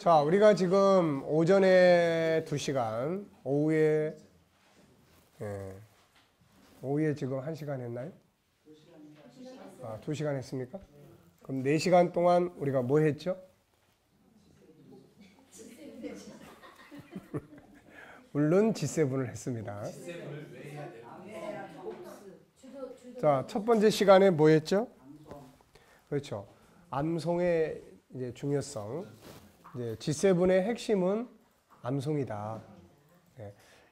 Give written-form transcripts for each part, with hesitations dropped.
자, 우리가 지금 오전에 2시간, 오후에 지금 1시간 했나요? 2시간 했습니까? 그럼 4시간 동안 우리가 뭐 했죠? 물론 G7을 했습니다. 자, 첫 번째 시간에 뭐 했죠? 그렇죠. 암송의 이제 중요성. 이제 G7의 핵심은 암송이다.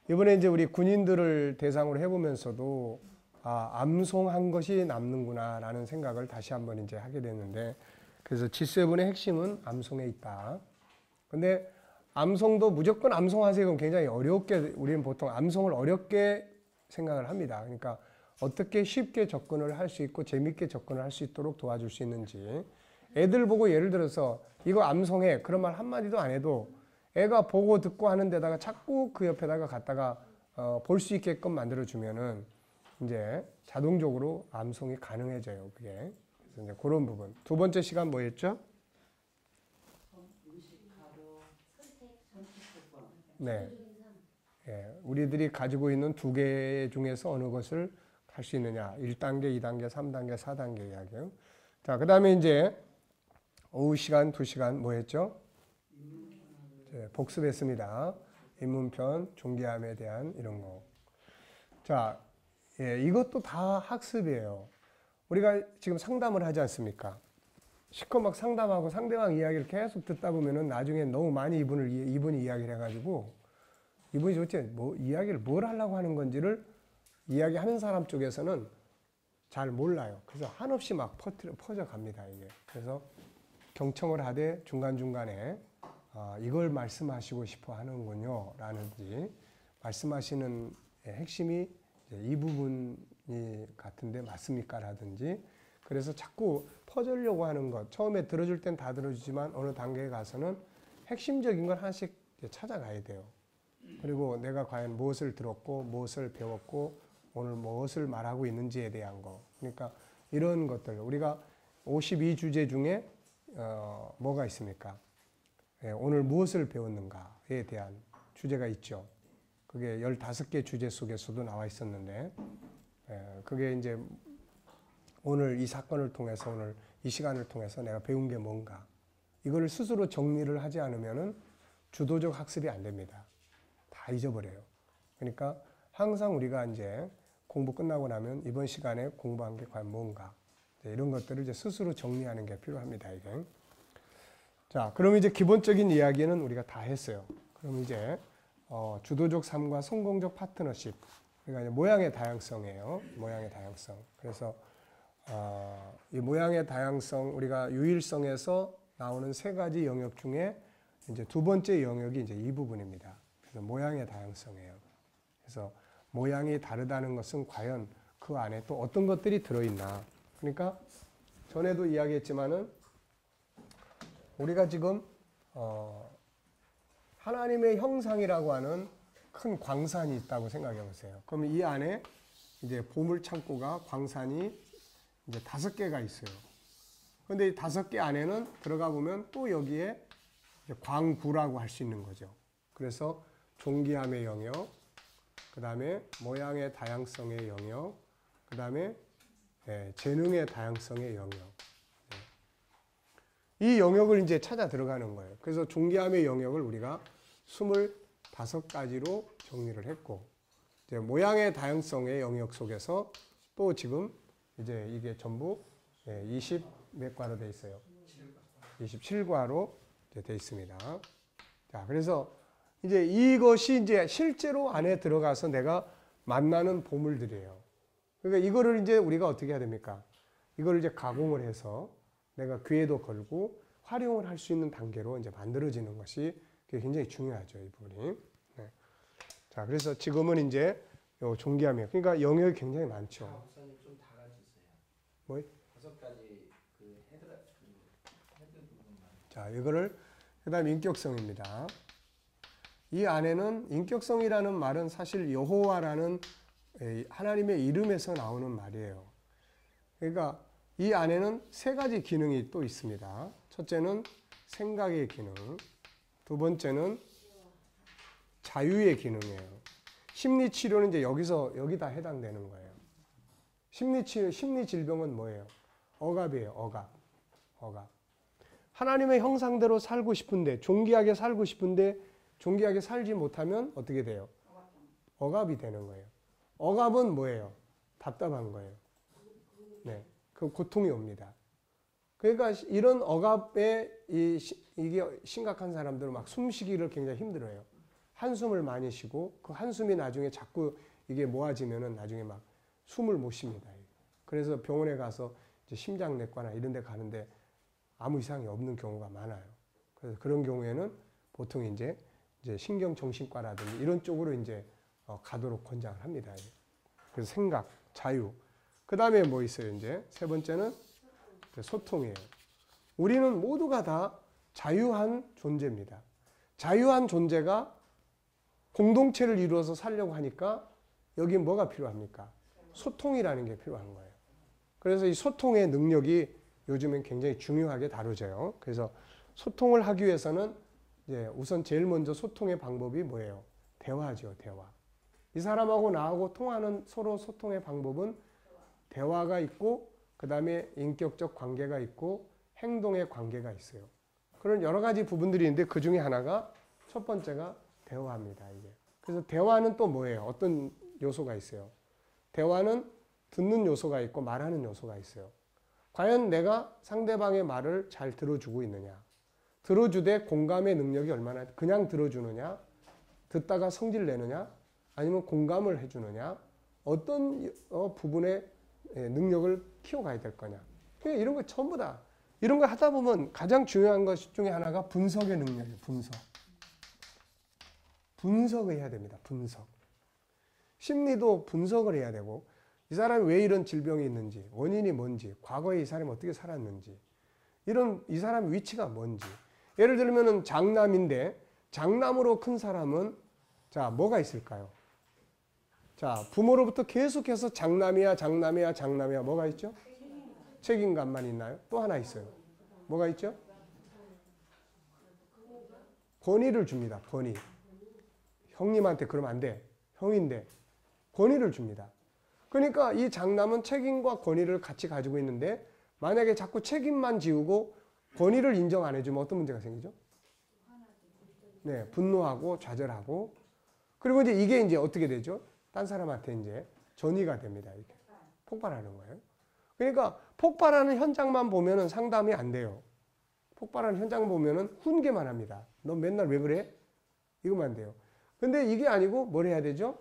이번에 이제 우리 군인들을 대상으로 해보면서도 암송한 것이 남는구나라는 생각을 다시 한번 이제 하게 됐는데, 그래서 G7의 핵심은 암송에 있다. 근데 암송도 무조건 암송하세요. 그럼 굉장히 어렵게, 우리는 보통 암송을 어렵게 생각을 합니다. 그러니까 어떻게 쉽게 접근을 할 수 있고 재밌게 접근을 할 수 있도록 도와줄 수 있는지. 애들 보고 예를 들어서 이거 암송해. 그런 말 한마디도 안 해도 애가 보고 듣고 하는 데다가 자꾸 그 옆에다가 갖다가 볼 수 있게끔 만들어주면은 이제 자동적으로 암송이 가능해져요. 그게. 그래서 이제 그런 부분. 두 번째 시간 뭐였죠? 네. 예, 우리들이 가지고 있는 2개 중에서 어느 것을 할 수 있느냐. 1단계, 2단계, 3단계, 4단계 이야기요. 자, 그 다음에 이제 오후 시간 2시간 뭐 했죠? 복습했습니다. 인문편, 존귀함에 대한 이런 거. 자, 예, 이것도 다 학습이에요. 우리가 지금 상담을 하지 않습니까? 시커멓 상담하고 상대방 이야기를 계속 듣다 보면은 나중에 너무 많이 이분이 이야기를 해가지고 이분이 도대체 이야기를 뭘 하려고 하는 건지를 이야기하는 사람 쪽에서는 잘 몰라요. 그래서 한없이 막 퍼져갑니다, 이게. 그래서 경청을 하되 중간중간에 이걸 말씀하시고 싶어 하는군요. 라는지 말씀하시는 핵심이 이 부분이 같은데 맞습니까? 라든지 그래서 자꾸 퍼주려고 하는 것. 처음에 들어줄 땐 다 들어주지만 어느 단계에 가서는 핵심적인 걸 하나씩 찾아가야 돼요. 그리고 내가 과연 무엇을 들었고 무엇을 배웠고 오늘 무엇을 말하고 있는지에 대한 거. 그러니까 이런 것들. 우리가 52주제 중에 뭐가 있습니까? 오늘 무엇을 배웠는가에 대한 주제가 있죠. 그게 15개 주제 속에서도 나와 있었는데 그게 이제 오늘 이 사건을 통해서 오늘 이 시간을 통해서 내가 배운 게 뭔가 이거를 스스로 정리를 하지 않으면은 주도적 학습이 안 됩니다. 다 잊어버려요. 그러니까 항상 우리가 이제 공부 끝나고 나면 이번 시간에 공부한 게 과연 뭔가 이런 것들을 이제 스스로 정리하는 게 필요합니다. 이게. 자, 그럼 이제 기본적인 이야기는 우리가 다 했어요. 그럼 이제 주도적 삶과 성공적 파트너십. 그러니까 이제 모양의 다양성이에요. 모양의 다양성. 그래서 이 모양의 다양성, 우리가 유일성에서 나오는 3가지 영역 중에 이제 2번째 영역이 이제 이 부분입니다. 그래서 모양의 다양성이에요. 그래서 모양이 다르다는 것은 과연 그 안에 또 어떤 것들이 들어있나. 그러니까 전에도 이야기했지만은 우리가 지금 하나님의 형상이라고 하는 큰 광산이 있다고 생각해 보세요. 그러면 이 안에 이제 보물 창고가 광산이 이제 5개가 있어요. 그런데 이 5개 안에는 들어가 보면 또 여기에 이제 광구라고 할 수 있는 거죠. 그래서 존귀함의 영역, 그 다음에 모양의 다양성의 영역, 그 다음에 재능의 다양성의 영역. 이 영역을 이제 찾아 들어가는 거예요. 그래서 존귀함의 영역을 우리가 25가지로 정리를 했고, 이제 모양의 다양성의 영역 속에서 또 지금 이제 이게 전부 20 몇 과로 되어 있어요. 27과로 되어 있습니다. 자, 그래서 이제 이것이 이제 실제로 안에 들어가서 내가 만나는 보물들이에요. 그러니까 이거를 이제 우리가 어떻게 해야 됩니까? 이걸 이제 가공을 해서 내가 귀에도 걸고 활용을 할 수 있는 단계로 이제 만들어지는 것이 굉장히 중요하죠, 이 부분이. 네. 자, 그래서 지금은 이제 요 존귀함이에요. 그러니까 영역이 굉장히 많죠. 목사님 좀 달아주세요. 뭐? 5가지 그 헤드 부분만. 자, 이거를 그다음 인격성입니다. 이 안에는 인격성이라는 말은 사실 여호와라는 하나님의 이름에서 나오는 말이에요. 그러니까 이 안에는 3가지 기능이 또 있습니다. 첫째는 생각의 기능, 두 번째는 자유의 기능이에요. 심리치료는 이제 여기다 해당되는 거예요. 심리 질병은 뭐예요? 억압이에요. 억압. 하나님의 형상대로 살고 싶은데, 존귀하게 살고 싶은데, 존귀하게 살지 못하면 어떻게 돼요? 억압이 되는 거예요. 억압은 뭐예요? 답답한 거예요. 네, 그 고통이 옵니다. 그러니까 이런 억압에 이게 심각한 사람들은 막 숨쉬기를 굉장히 힘들어해요. 한숨을 많이 쉬고 그 한숨이 나중에 자꾸 이게 모아지면은 나중에 막 숨을 못 쉽니다. 그래서 병원에 가서 이제 심장내과나 이런 데 가는데 아무 이상이 없는 경우가 많아요. 그래서 그런 경우에는 보통 이제 신경정신과라든지 이런 쪽으로 이제 가도록 권장을 합니다. 그래서 생각, 자유. 그 다음에 뭐 있어요? 이제 세 번째는 소통이에요. 우리는 모두가 다 자유한 존재입니다. 자유한 존재가 공동체를 이루어서 살려고 하니까 여기 뭐가 필요합니까? 소통이라는 게 필요한 거예요. 그래서 이 소통의 능력이 요즘엔 굉장히 중요하게 다루져요. 그래서 소통을 하기 위해서는 이제 우선 제일 먼저 소통의 방법이 뭐예요? 대화죠, 대화. 이 사람하고 나하고 통하는 서로 소통의 방법은 대화가 있고 그 다음에 인격적 관계가 있고 행동의 관계가 있어요. 그런 여러 가지 부분들이 있는데 그 중에 하나가 첫 번째가 대화입니다. 이게. 그래서 대화는 또 뭐예요? 어떤 요소가 있어요? 대화는 듣는 요소가 있고 말하는 요소가 있어요. 과연 내가 상대방의 말을 잘 들어주고 있느냐? 들어주되 공감의 능력이 얼마나 그냥 들어주느냐? 듣다가 성질 내느냐? 아니면 공감을 해주느냐? 어떤 부분의 능력을 키워가야 될 거냐? 이런 거 전부 다 이런 거 하다 보면 가장 중요한 것 중에 하나가 분석의 능력이에요. 분석을 해야 됩니다. 분석. 심리도 분석을 해야 되고 이 사람이 왜 이런 질병이 있는지, 원인이 뭔지, 과거에 이 사람이 어떻게 살았는지, 이 사람의 위치가 뭔지. 예를 들면 장남인데 장남으로 큰 사람은 자 뭐가 있을까요? 자 부모로부터 계속해서 장남이야 뭐가 있죠? 책임감만 있나요? 또 하나 있어요. 뭐가 있죠? 권위를 줍니다. 권위. 형님한테 그러면 안 돼. 형인데 권위를 줍니다. 그러니까 이 장남은 책임과 권위를 같이 가지고 있는데 만약에 자꾸 책임만 지우고 권위를 인정 안 해주면 어떤 문제가 생기죠? 네, 분노하고 좌절하고 그리고 이게 이제 어떻게 되죠? 딴 사람한테 이제 전이가 됩니다. 이렇게 폭발하는 거예요. 그러니까 폭발하는 현장만 보면은 상담이 안 돼요. 폭발하는 현장 보면은 훈계만 합니다. 너 맨날 왜 그래? 이거만 돼요. 근데 이게 아니고 뭘 해야 되죠?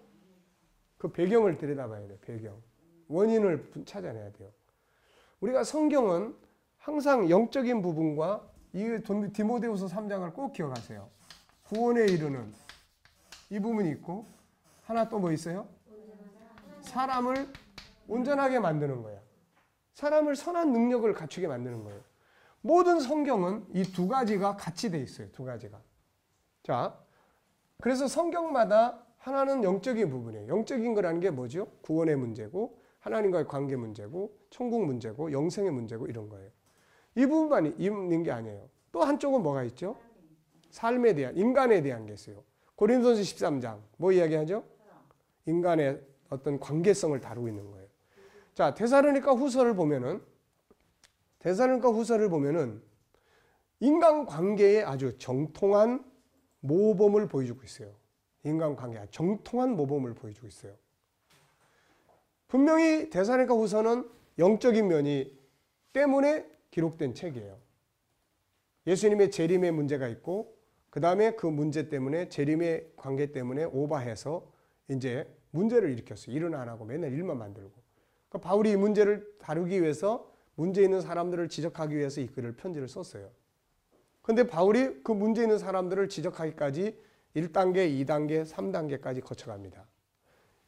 그 배경을 들여다봐야 돼요. 배경. 원인을 찾아내야 돼요. 우리가 성경은 항상 영적인 부분과 이 디모데후서 3장을 꼭 기억하세요. 구원에 이르는 이 부분이 있고 하나 또 뭐 있어요? 사람을 온전하게 만드는 거야. 사람을 선한 능력을 갖추게 만드는 거예요. 모든 성경은 이 두 가지가 같이 돼 있어요. 두 가지가. 자, 그래서 성경마다 하나는 영적인 부분이에요. 영적인 거라는 게 뭐죠? 구원의 문제고 하나님과의 관계 문제고 천국 문제고 영생의 문제고 이런 거예요. 이 부분만 있는 게 아니에요. 또 한쪽은 뭐가 있죠? 삶에 대한, 인간에 대한 게 있어요. 고린도전서 13장 뭐 이야기하죠? 인간의 어떤 관계성을 다루고 있는 거예요. 자, 데살로니가 후서를 보면은 인간 관계에 아주 정통한 모범을 보여주고 있어요. 인간관계 정통한 모범을 보여주고 있어요. 분명히 데살로니가 후서는 영적인 면이 때문에 기록된 책이에요. 예수님의 재림의 문제가 있고 그 다음에 그 문제 때문에 재림의 관계 때문에 오버해서 이제 문제를 일으켰어요. 일은 안 하고 맨날 일만 만들고. 그러니까 바울이 이 문제를 다루기 위해서 문제 있는 사람들을 지적하기 위해서 이 글을 편지를 썼어요. 그런데 바울이 그 문제 있는 사람들을 지적하기까지 1단계, 2단계, 3단계까지 거쳐갑니다.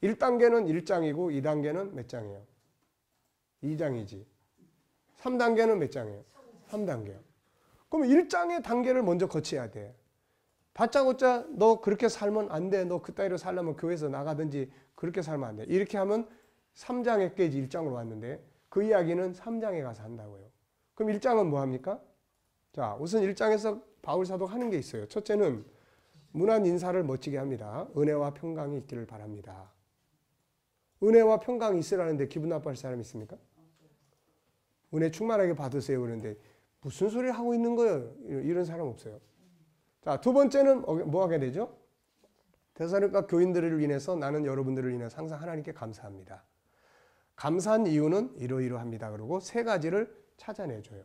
1단계는 1장이고 2단계는 몇 장이에요? 2장이지. 3단계는 몇 장이에요? 3단계요. 그럼 1장의 단계를 먼저 거쳐야 돼. 다짜고짜 너 그렇게 살면 안 돼. 너 그따위로 살려면 교회에서 나가든지 그렇게 살면 안 돼. 이렇게 하면 3장에 깨지 1장으로 왔는데 그 이야기는 3장에 가서 한다고요. 그럼 1장은 뭐 합니까? 자, 우선 1장에서 바울 사도가 하는 게 있어요. 첫째는 문안 인사를 멋지게 합니다. 은혜와 평강이 있기를 바랍니다. 은혜와 평강이 있으라는데 기분 나빠할 사람 있습니까? 은혜 충만하게 받으세요 그러는데 무슨 소리를 하고 있는 거예요? 이런 사람 없어요. 자, 두 번째는 뭐 하게 되죠? 데살로니가 교인들을 인해서 나는 여러분들을 인해서 항상 하나님께 감사합니다. 감사한 이유는 이러이러합니다. 그러고 세 가지를 찾아내줘요.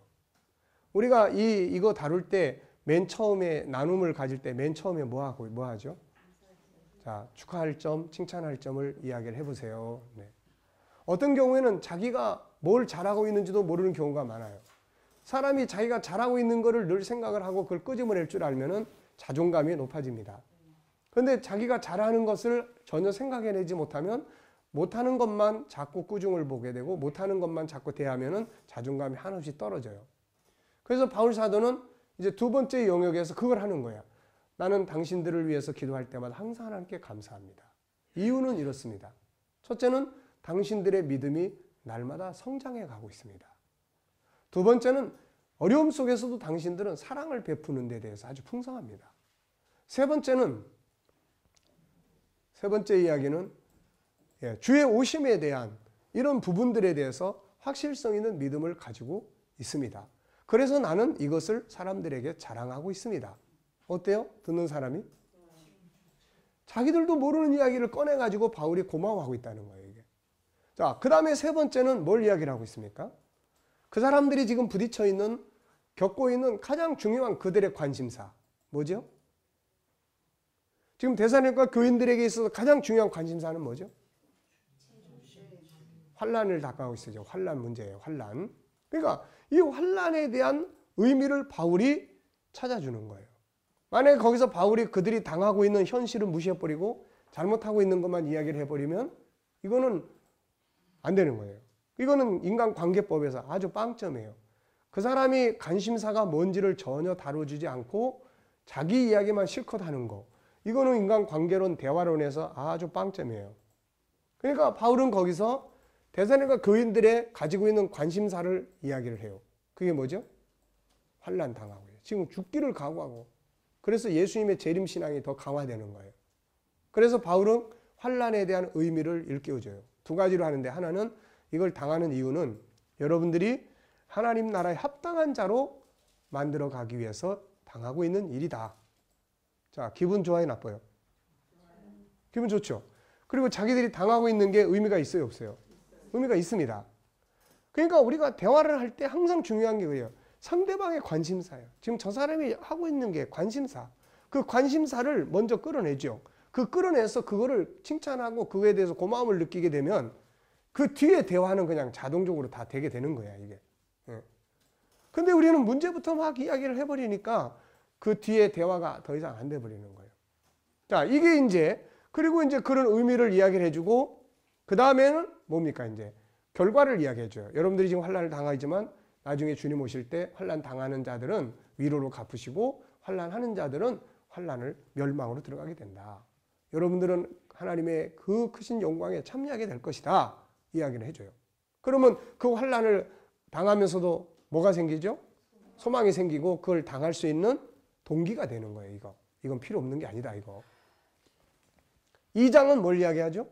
우리가 이거 다룰 때 맨 처음에 나눔을 가질 때 맨 처음에 뭐 하죠? 자, 축하할 점, 칭찬할 점을 이야기를 해보세요. 네. 어떤 경우에는 자기가 뭘 잘하고 있는지도 모르는 경우가 많아요. 사람이 자기가 잘하고 있는 거를 늘 생각을 하고 그걸 끄집어낼 줄 알면은 자존감이 높아집니다. 그런데 자기가 잘하는 것을 전혀 생각해내지 못하면 못하는 것만 자꾸 꾸중을 보게 되고 못하는 것만 자꾸 대하면은 자존감이 한없이 떨어져요. 그래서 바울 사도는 이제 두 번째 영역에서 그걸 하는 거야. 나는 당신들을 위해서 기도할 때마다 항상 하나님께 감사합니다. 이유는 이렇습니다. 첫째는 당신들의 믿음이 날마다 성장해 가고 있습니다. 두 번째는 어려움 속에서도 당신들은 사랑을 베푸는 데 대해서 아주 풍성합니다. 세 번째 이야기는 주의 오심에 대한 이런 부분들에 대해서 확실성 있는 믿음을 가지고 있습니다. 그래서 나는 이것을 사람들에게 자랑하고 있습니다. 어때요? 듣는 사람이? 자기들도 모르는 이야기를 꺼내가지고 바울이 고마워하고 있다는 거예요. 이게. 자, 그 다음에 세 번째는 뭘 이야기를 하고 있습니까? 그 사람들이 지금 부딪혀 있는, 겪고 있는 가장 중요한 그들의 관심사. 뭐죠? 지금 데살로니가 교인들에게 있어서 가장 중요한 관심사는 뭐죠? 환난을 당하고 있어요. 환난 문제예요. 환난. 그러니까 이 환난에 대한 의미를 바울이 찾아주는 거예요. 만약에 거기서 바울이 그들이 당하고 있는 현실을 무시해버리고 잘못하고 있는 것만 이야기를 해버리면 이거는 안 되는 거예요. 이거는 인간관계법에서 아주 빵점이에요. 그 사람이 관심사가 뭔지를 전혀 다뤄주지 않고 자기 이야기만 실컷 하는 거. 이거는 인간관계론, 대화론에서 아주 빵점이에요. 그러니까 바울은 거기서 데살로니가 교인들의 가지고 있는 관심사를 이야기를 해요. 그게 뭐죠? 환난 당하고요. 지금 죽기를 각오하고. 그래서 예수님의 재림신앙이 더 강화되는 거예요. 그래서 바울은 환난에 대한 의미를 일깨워줘요. 두 가지로 하는데 하나는 이걸 당하는 이유는 여러분들이 하나님 나라에 합당한 자로 만들어 가기 위해서 당하고 있는 일이다. 자, 기분 좋아요, 나빠요? 기분 좋죠? 그리고 자기들이 당하고 있는 게 의미가 있어요, 없어요? 의미가 있습니다. 그러니까 우리가 대화를 할 때 항상 중요한 게 그래요. 상대방의 관심사예요. 지금 저 사람이 하고 있는 게 관심사. 그 관심사를 먼저 끌어내죠. 그 끌어내서 그거를 칭찬하고 그거에 대해서 고마움을 느끼게 되면 그 뒤에 대화는 그냥 자동적으로 다 되게 되는 거야, 이게. 근데 우리는 문제부터 막 이야기를 해버리니까 그 뒤에 대화가 더 이상 안 돼버리는 거예요. 자, 이게 이제, 그리고 이제 그런 의미를 이야기를 해주고, 그 다음에는 뭡니까, 이제. 결과를 이야기해줘요. 여러분들이 지금 환난을 당하지만 나중에 주님 오실 때 환난 당하는 자들은 위로로 갚으시고 환난하는 자들은 환난을 멸망으로 들어가게 된다. 여러분들은 하나님의 그 크신 영광에 참여하게 될 것이다. 이야기를 해줘요. 그러면 그 환난을 당하면서도 뭐가 생기죠? 소망이 생기고 그걸 당할 수 있는 동기가 되는 거예요. 이건 필요 없는 게 아니다. 이거. 2장은 뭘 이야기하죠?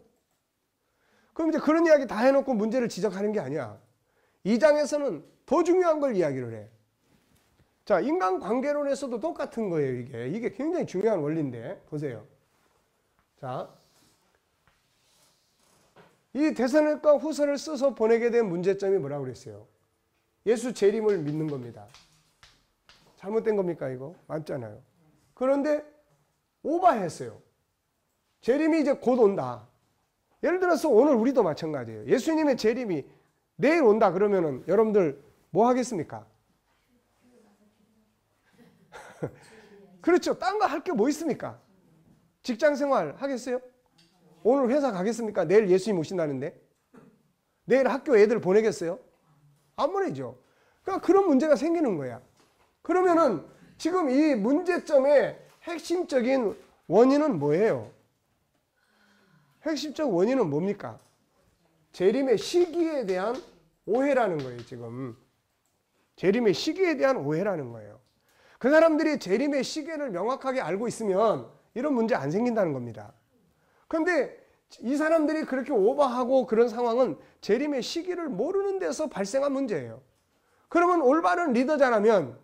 그럼 이제 그런 이야기 다 해놓고 문제를 지적하는 게 아니야. 2장에서는 더 중요한 걸 이야기를 해. 자, 인간관계론에서도 똑같은 거예요. 이게 굉장히 중요한 원리인데 보세요. 자, 이 데살로니가 후서를 써서 보내게 된 문제점이 뭐라고 그랬어요? 예수 재림을 믿는 겁니다. 잘못된 겁니까 이거? 맞잖아요. 그런데 오바했어요. 재림이 이제 곧 온다. 예를 들어서 오늘 우리도 마찬가지예요. 예수님의 재림이 내일 온다 그러면은 여러분들 뭐 하겠습니까? 그렇죠. 딴 거 할 게 뭐 있습니까? 직장 생활 하겠어요? 오늘 회사 가겠습니까? 내일 예수님 오신다는데? 내일 학교 애들 보내겠어요? 안 보내죠. 그러니까 그런 문제가 생기는 거야. 그러면은 지금 이 문제점의 핵심적인 원인은 뭐예요? 핵심적 원인은 뭡니까? 재림의 시기에 대한 오해라는 거예요, 지금. 재림의 시기에 대한 오해라는 거예요. 그 사람들이 재림의 시계를 명확하게 알고 있으면 이런 문제 안 생긴다는 겁니다. 그런데 이 사람들이 그렇게 오버하고 그런 상황은 재림의 시기를 모르는 데서 발생한 문제예요. 그러면 올바른 리더자라면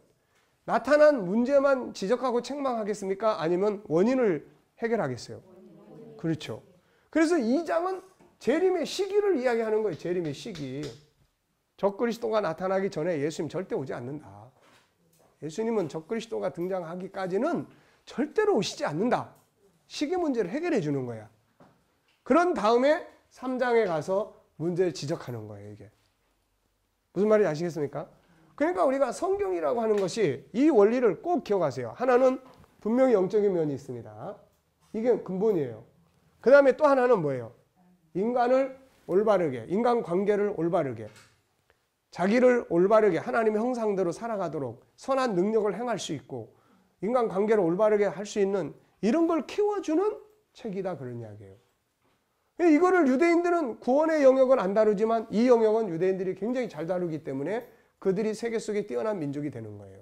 나타난 문제만 지적하고 책망하겠습니까? 아니면 원인을 해결하겠어요? 그렇죠. 그래서 2장은 재림의 시기를 이야기하는 거예요. 재림의 시기. 적그리스도가 나타나기 전에 예수님 절대 오지 않는다. 예수님은 적그리스도가 등장하기까지는 절대로 오시지 않는다. 시기 문제를 해결해 주는 거야. 그런 다음에 3장에 가서 문제를 지적하는 거예요. 이게 무슨 말인지 아시겠습니까? 그러니까 우리가 성경이라고 하는 것이 이 원리를 꼭 기억하세요. 하나는 분명히 영적인 면이 있습니다. 이게 근본이에요. 그 다음에 또 하나는 뭐예요? 인간을 올바르게, 인간관계를 올바르게, 자기를 올바르게 하나님의 형상대로 살아가도록 선한 능력을 행할 수 있고 인간관계를 올바르게 할 수 있는 이런 걸 키워주는 책이다, 그런 이야기예요. 이거를 유대인들은 구원의 영역은 안 다루지만 이 영역은 유대인들이 굉장히 잘 다루기 때문에 그들이 세계 속에 뛰어난 민족이 되는 거예요.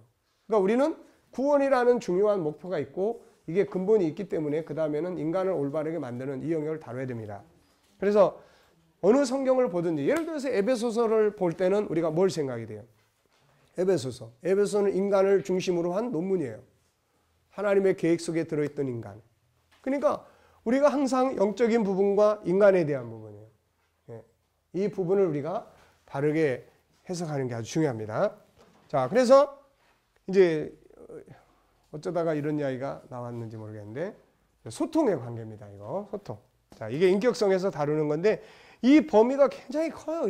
그러니까 우리는 구원이라는 중요한 목표가 있고 이게 근본이 있기 때문에 그 다음에는 인간을 올바르게 만드는 이 영역을 다뤄야 됩니다. 그래서 어느 성경을 보든지 예를 들어서 에베소서를 볼 때는 우리가 뭘 생각이 돼요? 에베소서는 인간을 중심으로 한 논문이에요. 하나님의 계획 속에 들어있던 인간. 그러니까 우리가 항상 영적인 부분과 인간에 대한 부분이에요. 이 부분을 우리가 바르게 해석하는 게 아주 중요합니다. 자, 그래서 이제 어쩌다가 이런 이야기가 나왔는지 모르겠는데 소통의 관계입니다. 이거 소통. 자, 이게 인격성에서 다루는 건데 이 범위가 굉장히 커요.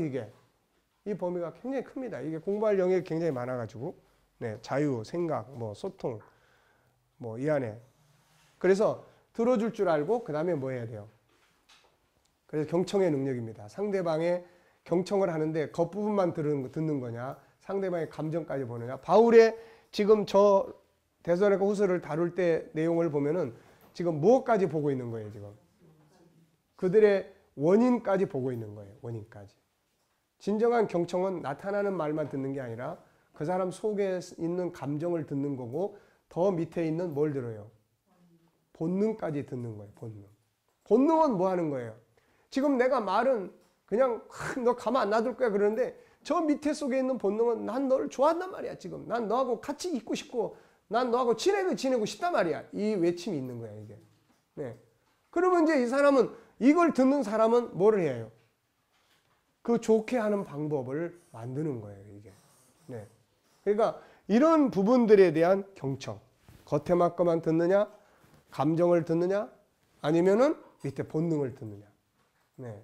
이 범위가 굉장히 큽니다. 이게 공부할 영역이 굉장히 많아가지고 자유, 생각, 뭐 소통, 뭐 이 안에. 그래서 들어줄 줄 알고 그 다음에 뭐 해야 돼요? 그래서 경청의 능력입니다. 상대방의 경청을 하는데 겉부분만 듣는 거냐, 상대방의 감정까지 보느냐. 바울의 지금 저 데살로니가 후서를 다룰 때 내용을 보면은 지금 무엇까지 보고 있는 거예요, 지금? 그들의 원인까지 보고 있는 거예요, 원인까지. 진정한 경청은 나타나는 말만 듣는 게 아니라 그 사람 속에 있는 감정을 듣는 거고 더 밑에 있는 뭘 들어요? 본능까지 듣는 거예요, 본능. 본능은 뭐 하는 거예요? 지금 내가 말은 그냥 너 가만 안 놔둘 거야 그러는데 저 밑에 속에 있는 본능은 난 너를 좋아한단 말이야, 지금. 난 너하고 같이 있고 싶고 난 너하고 지내고 싶단 말이야. 이 외침이 있는 거야, 이게. 네. 그러면 이제 이 사람은 이걸 듣는 사람은 뭐를 해요? 그 좋게 하는 방법을 만드는 거예요, 이게. 네. 그러니까 이런 부분들에 대한 경청. 겉에만 것만 듣느냐? 감정을 듣느냐? 아니면은 밑에 본능을 듣느냐? 네.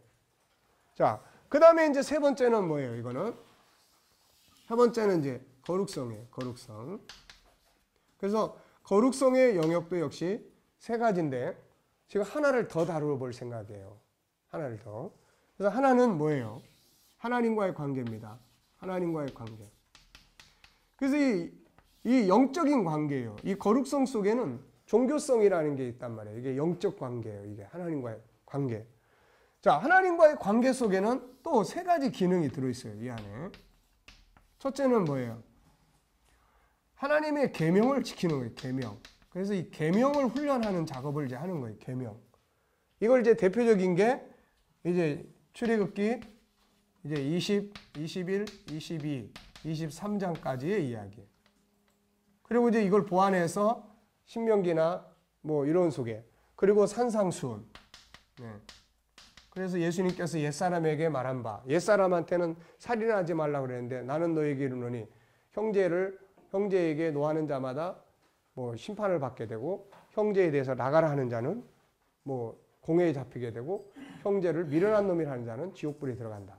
자, 그 다음에 이제 세 번째는 뭐예요, 이거는? 세 번째는 이제 거룩성이에요, 거룩성. 그래서 거룩성의 영역도 역시 세 가지인데 지금 하나를 더 다루어 볼 생각이에요. 하나를 더. 그래서 하나는 뭐예요? 하나님과의 관계입니다. 하나님과의 관계. 그래서 이 영적인 관계예요. 이 거룩성 속에는 종교성이라는 게 있단 말이에요. 이게 영적 관계예요. 이게 하나님과의 관계. 자, 하나님과의 관계 속에는 또 세 가지 기능이 들어있어요. 이 안에. 첫째는 뭐예요? 하나님의 계명을 지키는 거예요. 계명. 그래서 이 계명을 훈련하는 작업을 이제 하는 거예요. 계명. 이걸 이제 대표적인 게 이제 출애굽기 이제 20, 21, 22, 23장까지의 이야기예요. 그리고 이제 이걸 보완해서 신명기나 뭐 이런 속에 그리고 산상수훈. 네. 그래서 예수님께서 옛사람에게 말한 바, 옛사람한테는 살인하지 말라고 그랬는데 나는 너에게 이르노니 형제에게 노하는 자마다 뭐 심판을 받게 되고 형제에 대해서 나가라 하는 자는 뭐 공회에 잡히게 되고 형제를 미련한 놈이라 하는 자는 지옥불에 들어간다.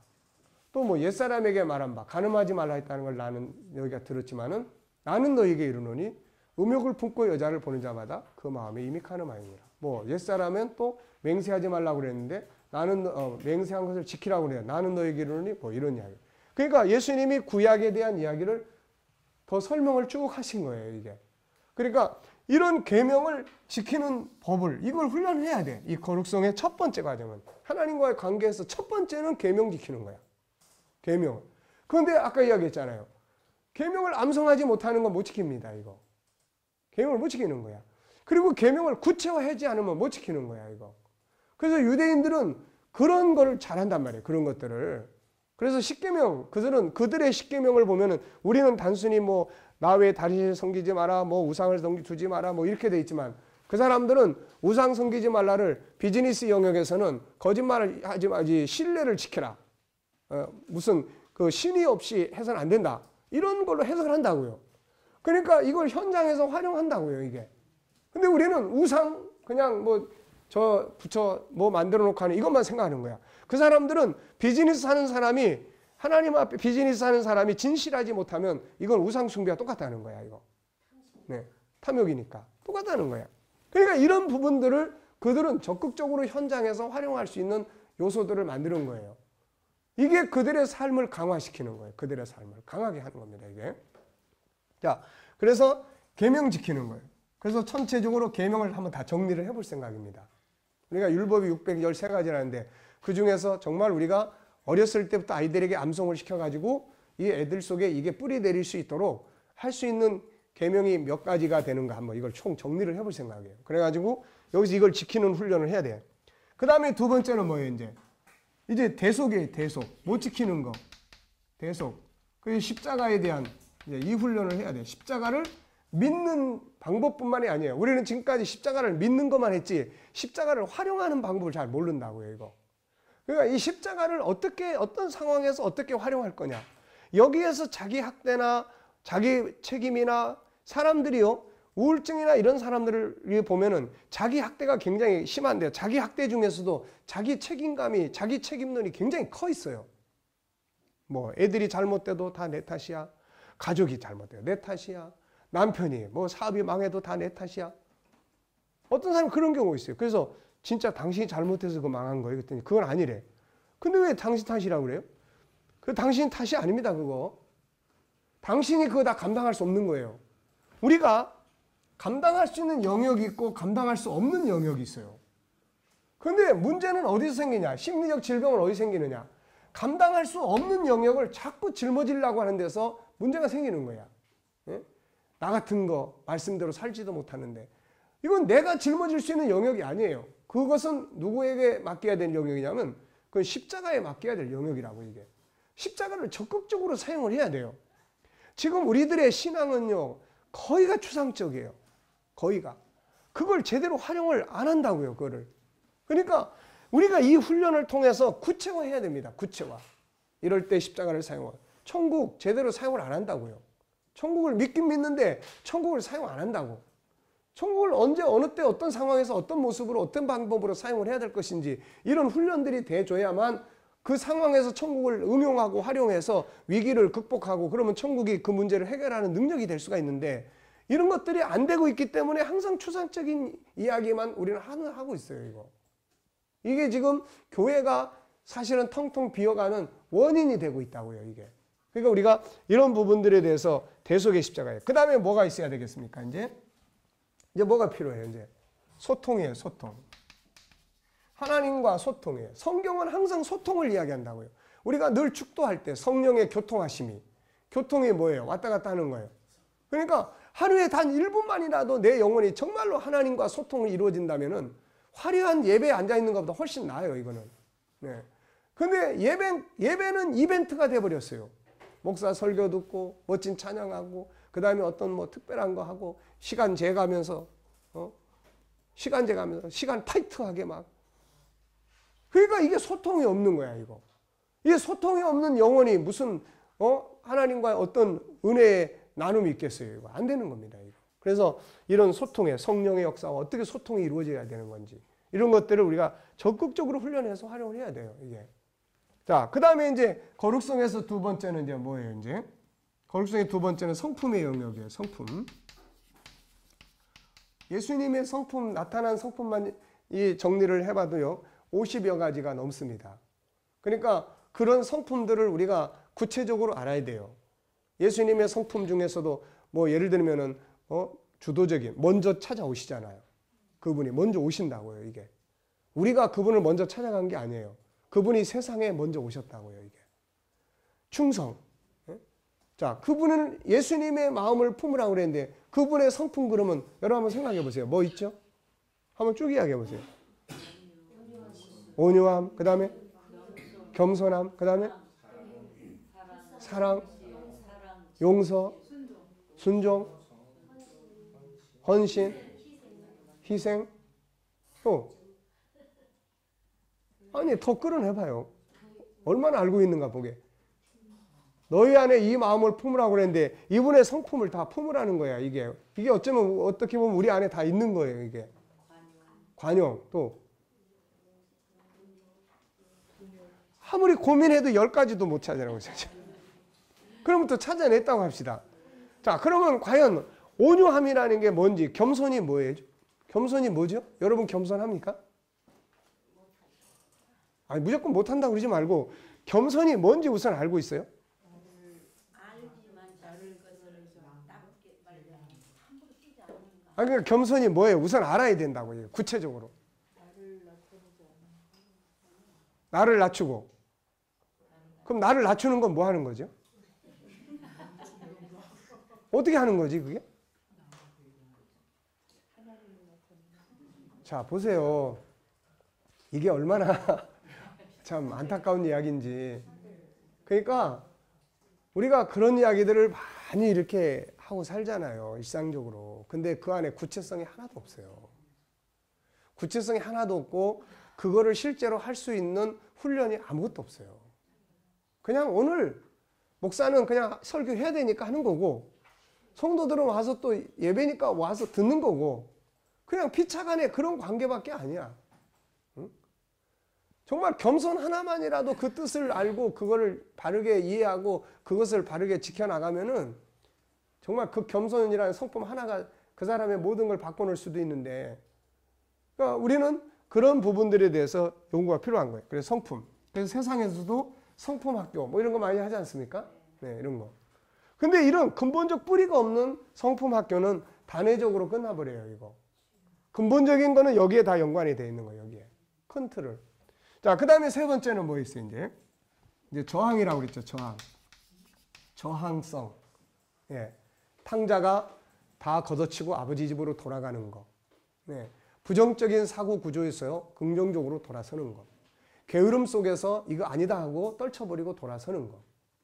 또 뭐 옛사람에게 말한 바 간음하지 말라 했다는 걸 나는 여기가 들었지만은 나는 너에게 이르노니 음욕을 품고 여자를 보는 자마다 그 마음에 이미 간음하였느니라. 뭐 옛사람은 또 맹세하지 말라고 그랬는데 나는 맹세한 것을 지키라고 그래요. 나는 너에게 이르노니 뭐 이런 이야기. 그러니까 예수님이 구약에 대한 이야기를 더 설명을 쭉 하신 거예요, 이게. 그러니까 이런 계명을 지키는 법을 이걸 훈련해야 돼. 이 거룩성의 첫 번째 과정은 하나님과의 관계에서 첫 번째는 계명 지키는 거야. 계명. 그런데 아까 이야기했잖아요. 계명을 암송하지 못하는 건 못 지킵니다, 이거. 계명을 못 지키는 거야. 그리고 계명을 구체화하지 않으면 못 지키는 거야, 이거. 그래서 유대인들은 그런 걸 잘한단 말이에요. 그런 것들을. 그래서 십계명, 그들의 십계명을 보면은 우리는 단순히 뭐 나 외에 다른 섬기지 마라, 뭐 우상을 두지 마라, 뭐 이렇게 돼 있지만 그 사람들은 우상 섬기지 말라를 비즈니스 영역에서는 거짓말을 하지 마지, 신뢰를 지켜라. 무슨 그 신의 없이 해서는 안 된다. 이런 걸로 해석을 한다고요. 그러니까 이걸 현장에서 활용한다고요, 이게. 근데 우리는 우상 그냥 뭐 저 붙여 뭐 만들어 놓고 하는 이것만 생각하는 거야. 그 사람들은 비즈니스 하는 사람이 하나님 앞에 비즈니스 하는 사람이 진실하지 못하면 이건 우상 숭배와 똑같다는 거야, 이거. 네. 탐욕이니까 똑같다는 거야. 그러니까 이런 부분들을 그들은 적극적으로 현장에서 활용할 수 있는 요소들을 만드는 거예요. 이게 그들의 삶을 강화시키는 거예요. 그들의 삶을 강하게 하는 겁니다, 이게. 자, 그래서 계명 지키는 거예요. 그래서 전체적으로 계명을 한번 다 정리를 해볼 생각입니다. 우리가 율법이 613가지라는데 그 중에서 정말 우리가 어렸을 때부터 아이들에게 암송을 시켜가지고 이 애들 속에 이게 뿌리 내릴 수 있도록 할 수 있는 계명이 몇 가지가 되는가 한번 이걸 총 정리를 해볼 생각이에요. 그래가지고 여기서 이걸 지키는 훈련을 해야 돼요. 그 다음에 두 번째는 뭐예요, 이제 대속이에요, 대속. 못 지키는 거. 대속. 그 십자가에 대한 이제 이 훈련을 해야 돼요. 십자가를 믿는 방법뿐만이 아니에요. 우리는 지금까지 십자가를 믿는 것만 했지 십자가를 활용하는 방법을 잘 모른다고요, 이거. 그러니까 이 십자가를 어떻게 어떤 상황에서 어떻게 활용할 거냐. 여기에서 자기 학대나 자기 책임이나 사람들이요. 우울증이나 이런 사람들을 보면은 자기 학대가 굉장히 심한데요. 자기 학대 중에서도 자기 책임감이 자기 책임론이 굉장히 커 있어요. 뭐 애들이 잘못돼도 다 내 탓이야. 가족이 잘못돼도 내 탓이야. 남편이 뭐 사업이 망해도 다 내 탓이야. 어떤 사람은 그런 경우가 있어요. 그래서 진짜 당신이 잘못해서 그거 망한 거예요. 그랬더니 그건 아니래. 근데 왜 당신 탓이라고 그래요? 그 당신 탓이 아닙니다. 그거. 당신이 그거 다 감당할 수 없는 거예요. 우리가 감당할 수 있는 영역이 있고 감당할 수 없는 영역이 있어요. 근데 문제는 어디서 생기냐? 심리적 질병은 어디서 생기느냐? 감당할 수 없는 영역을 자꾸 짊어지려고 하는 데서 문제가 생기는 거야. 예? 나 같은 거 말씀대로 살지도 못하는데 이건 내가 짊어질 수 있는 영역이 아니에요. 그것은 누구에게 맡겨야 되는 영역이냐면 그건 십자가에 맡겨야 될 영역이라고. 이게 십자가를 적극적으로 사용을 해야 돼요. 지금 우리들의 신앙은요 거의가 추상적이에요. 거의가 그걸 제대로 활용을 안 한다고요. 그거를. 그러니까 우리가 이 훈련을 통해서 구체화해야 됩니다. 구체화. 이럴 때 십자가를 사용하. 천국 제대로 사용을 안 한다고요. 천국을 믿긴 믿는데 천국을 사용 안 한다고. 천국을 언제 어느 때 어떤 상황에서 어떤 모습으로 어떤 방법으로 사용을 해야 될 것인지 이런 훈련들이 돼줘야만 그 상황에서 천국을 응용하고 활용해서 위기를 극복하고 그러면 천국이 그 문제를 해결하는 능력이 될 수가 있는데 이런 것들이 안 되고 있기 때문에 항상 추상적인 이야기만 우리는 하고 있어요. 이게 지금 교회가 사실은 텅텅 비어가는 원인이 되고 있다고요. 이게. 그러니까 우리가 이런 부분들에 대해서 대속의 십자가예요. 그 다음에 뭐가 있어야 되겠습니까? 이제 뭐가 필요해요? 이제 소통이에요. 소통. 하나님과 소통이에요. 성경은 항상 소통을 이야기한다고요. 우리가 늘 축도할 때 성령의 교통하심이 교통이 뭐예요? 왔다 갔다 하는 거예요. 그러니까 하루에 단 1분만이라도 내 영혼이 정말로 하나님과 소통이 이루어진다면은 화려한 예배에 앉아있는 것보다 훨씬 나아요. 이거는. 네. 근데 예배는 이벤트가 돼버렸어요. 목사 설교 듣고 멋진 찬양하고 그 다음에 어떤 뭐 특별한 거 하고 시간 재가면서 시간 타이트하게 막. 그러니까 이게 소통이 없는 거야. 이게 소통이 없는 영혼이 무슨 하나님과 어떤 은혜의 나눔이 있겠어요. 이거 안 되는 겁니다. 이거. 그래서 이런 소통의 성령의 역사와 어떻게 소통이 이루어져야 되는 건지 이런 것들을 우리가 적극적으로 훈련해서 활용을 해야 돼요. 이게. 자, 그 다음에 이제 거룩성에서 두 번째는 이제 뭐예요? 이제 거룩성의 두 번째는 성품의 영역이에요. 성품. 예수님의 성품, 나타난 성품만 이 정리를 해봐도요 50여 가지가 넘습니다. 그러니까 그런 성품들을 우리가 구체적으로 알아야 돼요. 예수님의 성품 중에서도 뭐 예를 들면은 주도적인 먼저 찾아오시잖아요. 그분이 먼저 오신다고요. 이게 우리가 그분을 먼저 찾아간 게 아니에요. 그분이 세상에 먼저 오셨다고요. 이게 충성, 자, 그분은 예수님의 마음을 품으라고 그랬는데 그분의 성품 그러면 여러분 한번 생각해 보세요. 뭐 있죠? 한번 쭉 이야기해 보세요. 온유함, 그 다음에 겸손함, 그 다음에 사랑, 용서, 순종, 헌신, 희생. 또 아니 더 끌어내봐요. 얼마나 알고 있는가 보게. 너희 안에 이 마음을 품으라고 그랬는데 이분의 성품을 다 품으라는 거야. 이게 어쩌면 어떻게 보면 우리 안에 다 있는 거예요. 이게 관용. 또 아무리 고민해도 10가지도 못 찾아내고 있어요. 그러면 또 찾아냈다고 합시다. 자, 그러면 과연 온유함이라는 게 뭔지, 겸손이 뭐예요? 겸손이 뭐죠? 여러분 겸손합니까? 아니, 무조건 못한다고 그러지 말고 겸손이 뭔지 우선 알고 있어요? 아니, 그러니까 겸손이 뭐예요? 우선 알아야 된다고요. 구체적으로. 나를 낮추고. 그럼 나를 낮추는 건 뭐 하는 거죠? 어떻게 하는 거지, 그게? 자, 보세요. 이게 얼마나 참 안타까운 이야기인지. 그러니까 우리가 그런 이야기들을 많이 이렇게 하고 살잖아요. 일상적으로. 근데 그 안에 구체성이 하나도 없어요. 구체성이 하나도 없고 그거를 실제로 할 수 있는 훈련이 아무것도 없어요. 그냥 오늘 목사는 그냥 설교해야 되니까 하는 거고 성도들은 와서 또 예배니까 와서 듣는 거고 그냥 피차간의 그런 관계밖에 아니야. 응? 정말 겸손 하나만이라도 그 뜻을 알고 그거를 바르게 이해하고 그것을 바르게 지켜나가면은 정말 그 겸손이라는 성품 하나가 그 사람의 모든 걸 바꿔놓을 수도 있는데 그러니까 우리는 그런 부분들에 대해서 연구가 필요한 거예요. 그래서 성품. 그래서 세상에서도 성품 학교 뭐 이런 거 많이 하지 않습니까? 네, 이런 거. 근데 이런 근본적 뿌리가 없는 성품 학교는 단회적으로 끝나버려요, 이거. 근본적인 거는 여기에 다 연관이 되어 있는 거예요, 여기에. 큰 틀을. 자, 그 다음에 세 번째는 뭐 있어요, 이제 저항이라고 그랬죠, 저항. 저항성. 예. 탕자가 다 걷어치고 아버지 집으로 돌아가는 거. 네. 부정적인 사고 구조에서요, 긍정적으로 돌아서는 거. 게으름 속에서 이거 아니다 하고 떨쳐버리고 돌아서는 거.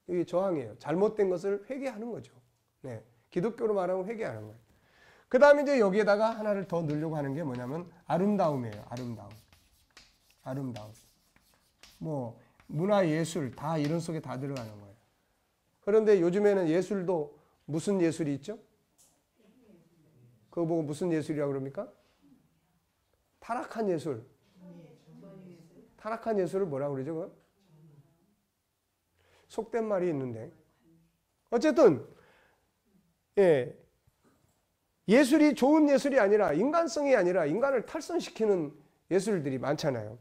이게 저항이에요. 잘못된 것을 회개하는 거죠. 네. 기독교로 말하면 회개하는 거예요. 그 다음에 이제 여기에다가 하나를 더 넣으려고 하는 게 뭐냐면 아름다움이에요. 아름다움. 아름다움. 뭐, 문화, 예술 다 이런 속에 다 들어가는 거예요. 그런데 요즘에는 예술도 무슨 예술이 있죠? 그거 보고 무슨 예술이라고 그럽니까? 타락한 예술. 타락한 예술을 뭐라고 그러죠? 그거? 속된 말이 있는데. 어쨌든, 예. 예술이 좋은 예술이 아니라 인간성이 아니라 인간을 탈선시키는 예술들이 많잖아요.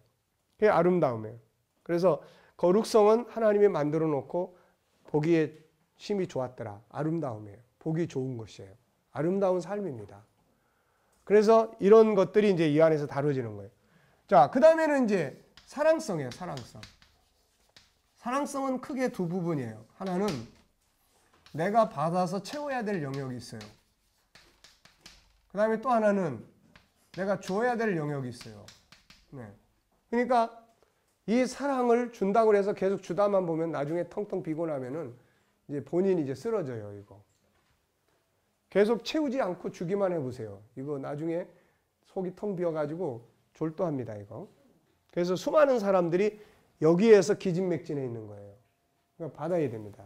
그게 아름다움이에요. 그래서 거룩성은 하나님이 만들어 놓고 보기에 심히 좋았더라. 아름다움이에요. 보기 좋은 것이에요. 아름다운 삶입니다. 그래서 이런 것들이 이제 이 안에서 다뤄지는 거예요. 자, 그 다음에는 이제 사랑성이에요. 사랑성. 사랑성은 크게 두 부분이에요. 하나는 내가 받아서 채워야 될 영역이 있어요. 그 다음에 또 하나는 내가 줘야 될 영역이 있어요. 네. 그러니까 이 사랑을 준다고 해서 계속 주다만 보면 나중에 텅텅 비고 나면은 이제 본인이 이제 쓰러져요, 이거. 계속 채우지 않고 주기만 해보세요. 이거 나중에 속이 텅 비어가지고 졸도합니다, 이거. 그래서 수많은 사람들이 여기에서 기진맥진해 있는 거예요. 그러니까 받아야 됩니다.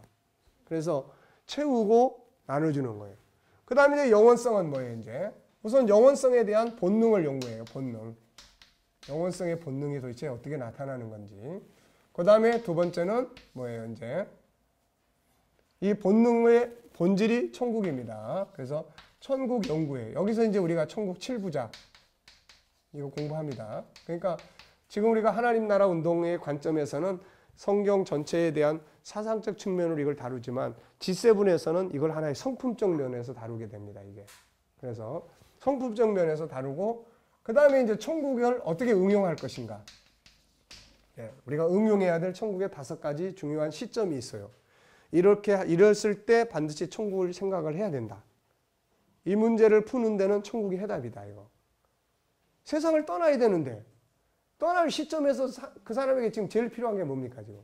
그래서 채우고 나눠주는 거예요. 그 다음에 이제 영원성은 뭐예요, 이제? 우선 영원성에 대한 본능을 연구해요, 본능. 영원성의 본능이 도대체 어떻게 나타나는 건지. 그 다음에 두 번째는 뭐예요, 이제? 이 본능의 본질이 천국입니다. 그래서 천국 연구예요. 여기서 이제 우리가 천국 7부작 이거 공부합니다. 그러니까 지금 우리가 하나님 나라 운동의 관점에서는 성경 전체에 대한 사상적 측면으로 이걸 다루지만 G7에서는 이걸 하나의 성품적 면에서 다루게 됩니다. 이게. 그래서 성품적 면에서 다루고 그 다음에 이제 천국을 어떻게 응용할 것인가. 예, 우리가 응용해야 될 천국의 5가지 중요한 시점이 있어요. 이랬을 때 반드시 천국을 생각을 해야 된다. 이 문제를 푸는 데는 천국이 해답이다. 이거. 세상을 떠나야 되는데 떠날 시점에서 그 사람에게 지금 제일 필요한 게 뭡니까? 지금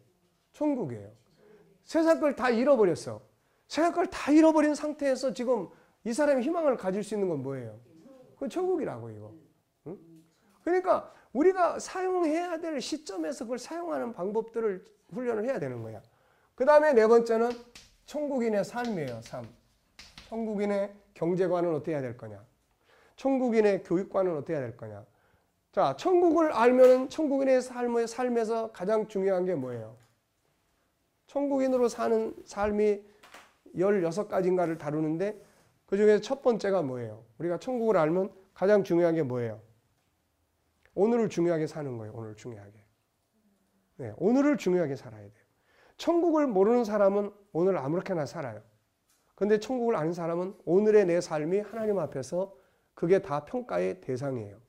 천국이에요. 세상 걸 다 잃어버렸어. 세상 걸 다 잃어버린 상태에서 지금 이 사람이 희망을 가질 수 있는 건 뭐예요? 그건 천국이라고 이거. 응? 그러니까 우리가 사용해야 될 시점에서 그걸 사용하는 방법들을 훈련을 해야 되는 거야. 그 다음에 네 번째는 천국인의 삶이에요. 삶. 천국인의 경제관은 어떻게 해야 될 거냐? 천국인의 교육관은 어떻게 해야 될 거냐? 자, 천국을 알면은 천국인의 삶에서 가장 중요한 게 뭐예요? 천국인으로 사는 삶이 16가지인가를 다루는데 그 중에 첫 번째가 뭐예요? 우리가 천국을 알면 가장 중요한 게 뭐예요? 오늘을 중요하게 사는 거예요. 오늘을 중요하게. 네, 오늘을 중요하게 살아야 돼요. 천국을 모르는 사람은 오늘 아무렇게나 살아요. 근데 천국을 아는 사람은 오늘의 내 삶이 하나님 앞에서 그게 다 평가의 대상이에요.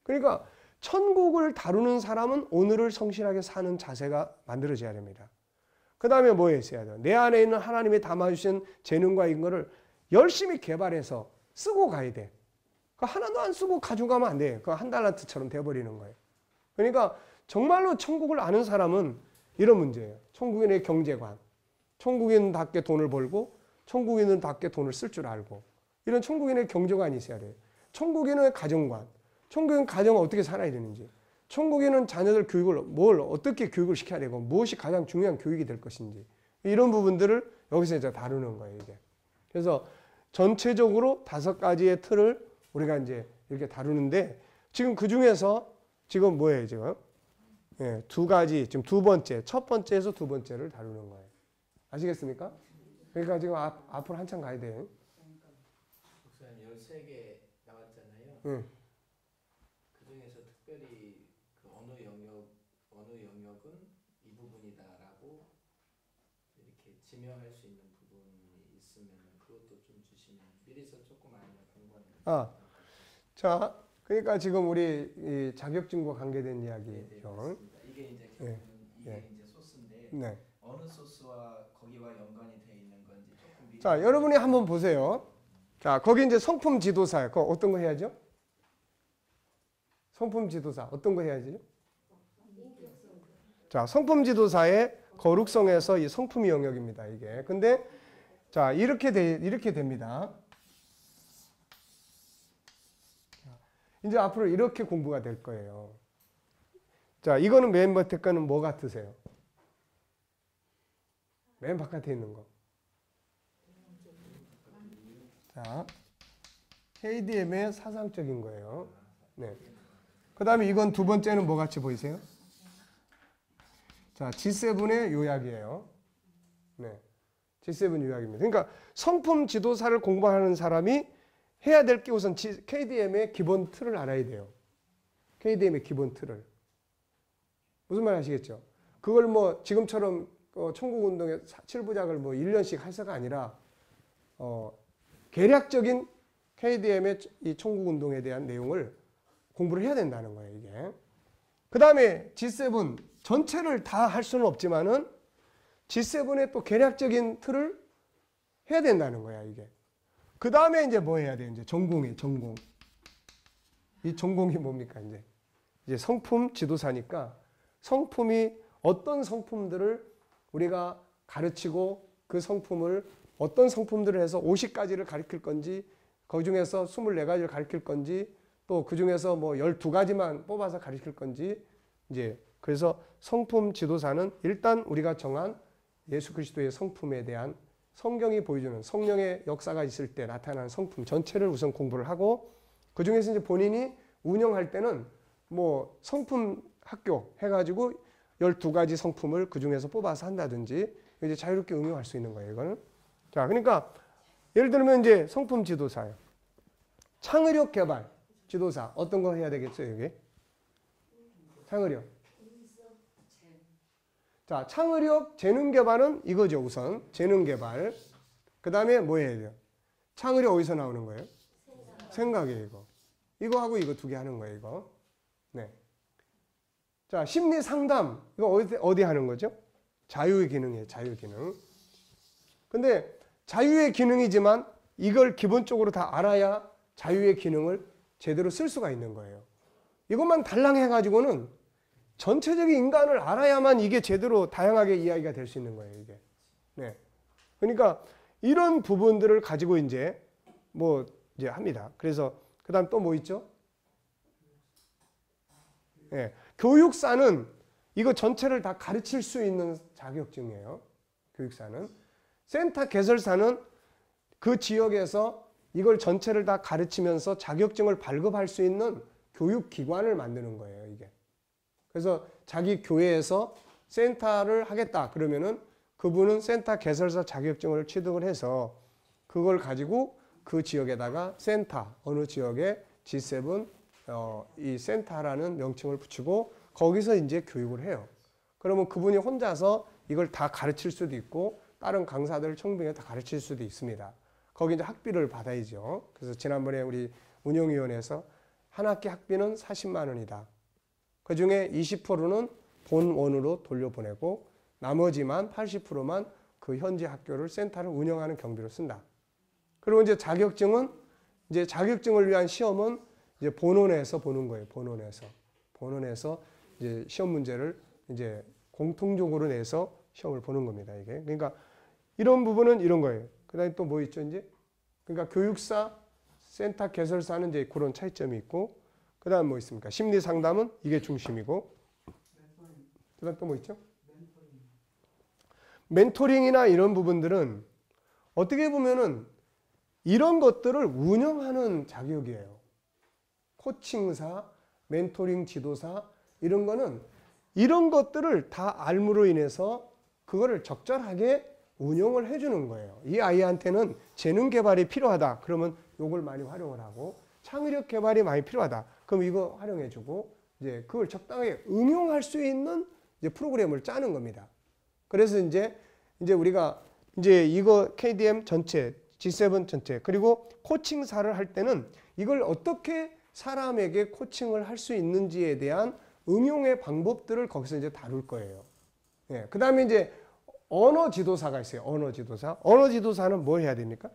그러니까 천국을 다루는 사람은 오늘을 성실하게 사는 자세가 만들어져야 됩니다. 그 다음에 뭐 있어야 돼요? 내 안에 있는 하나님이 담아주신 재능과 이거를 열심히 개발해서 쓰고 가야 돼. 하나도 안 쓰고 가져가면 안 돼. 그 한 달란트처럼 돼버리는 거예요. 그러니까 정말로 천국을 아는 사람은 이런 문제예요. 천국인의 경제관, 천국인답게 돈을 벌고 천국인답게 돈을 쓸 줄 알고 이런 천국인의 경제관이 있어야 돼요. 천국인의 가정관, 천국인 가정은 어떻게 살아야 되는지, 천국인은 자녀들 교육을 어떻게 교육을 시켜야 되고 무엇이 가장 중요한 교육이 될 것인지 이런 부분들을 여기서 이제 다루는 거예요. 이게. 그래서 전체적으로 5가지의 틀을 우리가 이제 이렇게 다루는데 지금 그 중에서 지금 뭐예요 지금? 예, 2가지 지금 첫 번째에서 두 번째를 다루는 거예요. 아시겠습니까? 그러니까 지금 앞으로 한참 가야 돼요. 목사님 13개 나왔잖아요. 응. 그 중에서 특별히 그 어느 영역은 이 부분이다라고 이렇게 지명할 수 있는 부분이 있으면 그것도 좀 주시면 미리서 조금 알면 공부하는. 자, 그러니까 지금 우리 이 자격증과 관계된 이야기죠. 네, 이게 이제 결국은 이게 이제 소스인데 네. 어느 소스와 거기와 연관이 돼 있는 건지 조금 미리. 자, 여러분이 한번 보세요. 자, 거기 이제 성품 지도사, 그거 어떤 거 해야죠? 성품 지도사 어떤 거 해야지? 자, 성품 지도사의 거룩성에서 이 성품이 영역입니다. 이게. 근데 자, 이렇게 됩니다. 이제 앞으로 이렇게 공부가 될 거예요. 자, 이거는 맨 밑에 거는 뭐 같으세요? 맨 바깥에 있는 거. 자, KDM의 사상적인 거예요. 네. 그 다음에 이건 두 번째는 뭐 같이 보이세요? 자, G7의 요약이에요. 네. G7 요약입니다. 그러니까 성품 지도사를 공부하는 사람이 해야 될 게 우선 KDM의 기본 틀을 알아야 돼요. KDM의 기본 틀을. 무슨 말 아시겠죠? 그걸 뭐 지금처럼 천국운동의 7부작을 뭐 1년씩 해서가 아니라 계략적인 KDM의 이 천국운동에 대한 내용을 공부를 해야 된다는 거예요. 이게. 그 다음에 G7 전체를 다 할 수는 없지만은 G7의 또 계략적인 틀을 해야 된다는 거야. 이게. 그 다음에 이제 뭐 해야 돼요? 이제 전공이에요. 전공. 이 전공이 뭡니까? 이제 성품 지도사니까 성품이 어떤 성품들을 우리가 가르치고 그 성품을 어떤 성품들을 해서 50가지를 가르칠 건지 그 중에서 24가지를 가르칠 건지 또 그 중에서 뭐 12가지만 뽑아서 가르칠 건지 이제 그래서 성품 지도사는 일단 우리가 정한 예수 그리스도의 성품에 대한 성경이 보여주는 성령의 역사가 있을 때 나타나는 성품 전체를 우선 공부를 하고 그 중에서 이제 본인이 운영할 때는 뭐 성품 학교 해가지고 12가지 성품을 그 중에서 뽑아서 한다든지 이제 자유롭게 응용할 수 있는 거예요. 이거는. 자, 그러니까 예를 들면 이제 성품 지도사예요. 창의력 개발 지도사 어떤 거 해야 되겠어요, 여기? 창의력. 자, 창의력 재능 개발은 이거죠, 우선. 재능 개발. 그다음에 뭐 해야 돼요? 창의력 어디서 나오는 거예요? 생각이에요, 이거. 이거하고 이거 두 개 하는 거예요, 이거. 네. 자, 심리 상담. 이거 어디 하는 거죠? 자유의 기능이에요, 자유의 기능. 근데 자유의 기능이지만 이걸 기본적으로 다 알아야 자유의 기능을 제대로 쓸 수가 있는 거예요. 이것만 달랑해가지고는 전체적인 인간을 알아야만 이게 제대로 다양하게 이야기가 될 수 있는 거예요, 이게. 네. 그러니까 이런 부분들을 가지고 이제 합니다. 그래서 그다음 또 뭐 있죠? 네. 교육사는 이거 전체를 다 가르칠 수 있는 자격증이에요. 교육사는. 센터 개설사는 그 지역에서 이걸 전체를 다 가르치면서 자격증을 발급할 수 있는 교육기관을 만드는 거예요, 이게. 그래서 자기 교회에서 센터를 하겠다 그러면은 그분은 센터 개설사 자격증을 취득을 해서 그걸 가지고 그 지역에다가 센터, 어느 지역에 G7 이 센터라는 명칭을 붙이고 거기서 이제 교육을 해요. 그러면 그분이 혼자서 이걸 다 가르칠 수도 있고 다른 강사들을 청빙해 다 가르칠 수도 있습니다. 거기 이제 학비를 받아야죠. 그래서 지난번에 우리 운영위원회에서 한 학기 학비는 40만 원이다. 그 중에 20%는 본원으로 돌려보내고 나머지만 80%만 그 현지 학교를 센터를 운영하는 경비로 쓴다. 그리고 이제 자격증은 이제 자격증을 위한 시험은 이제 본원에서 보는 거예요. 본원에서 이제 시험 문제를 이제 공통적으로 내서 시험을 보는 겁니다. 이게 그러니까 이런 부분은 이런 거예요. 그다음에 또 뭐 있죠 이제? 그러니까 교육사, 센터 개설사는 이제 그런 차이점이 있고, 그다음 뭐 있습니까? 심리 상담은 이게 중심이고, 그다음 또 뭐 있죠? 멘토링이나 이런 부분들은 어떻게 보면은 이런 것들을 운영하는 자격이에요. 코칭사, 멘토링 지도사 이런 거는 이런 것들을 다 알므로 인해서 그거를 적절하게 운영을 해주는 거예요. 이 아이한테는 재능 개발이 필요하다. 그러면 이걸 많이 활용을 하고, 창의력 개발이 많이 필요하다. 그럼 이거 활용해주고, 이제 그걸 적당하게 응용할 수 있는 이제 프로그램을 짜는 겁니다. 그래서 이제 우리가 이제 이거 KDM 전체, G7 전체, 그리고 코칭사를 할 때는 이걸 어떻게 사람에게 코칭을 할 수 있는지에 대한 응용의 방법들을 거기서 이제 다룰 거예요. 예. 그 다음에 이제 언어 지도사가 있어요. 언어 지도사. 언어 지도사는 뭘 해야 됩니까?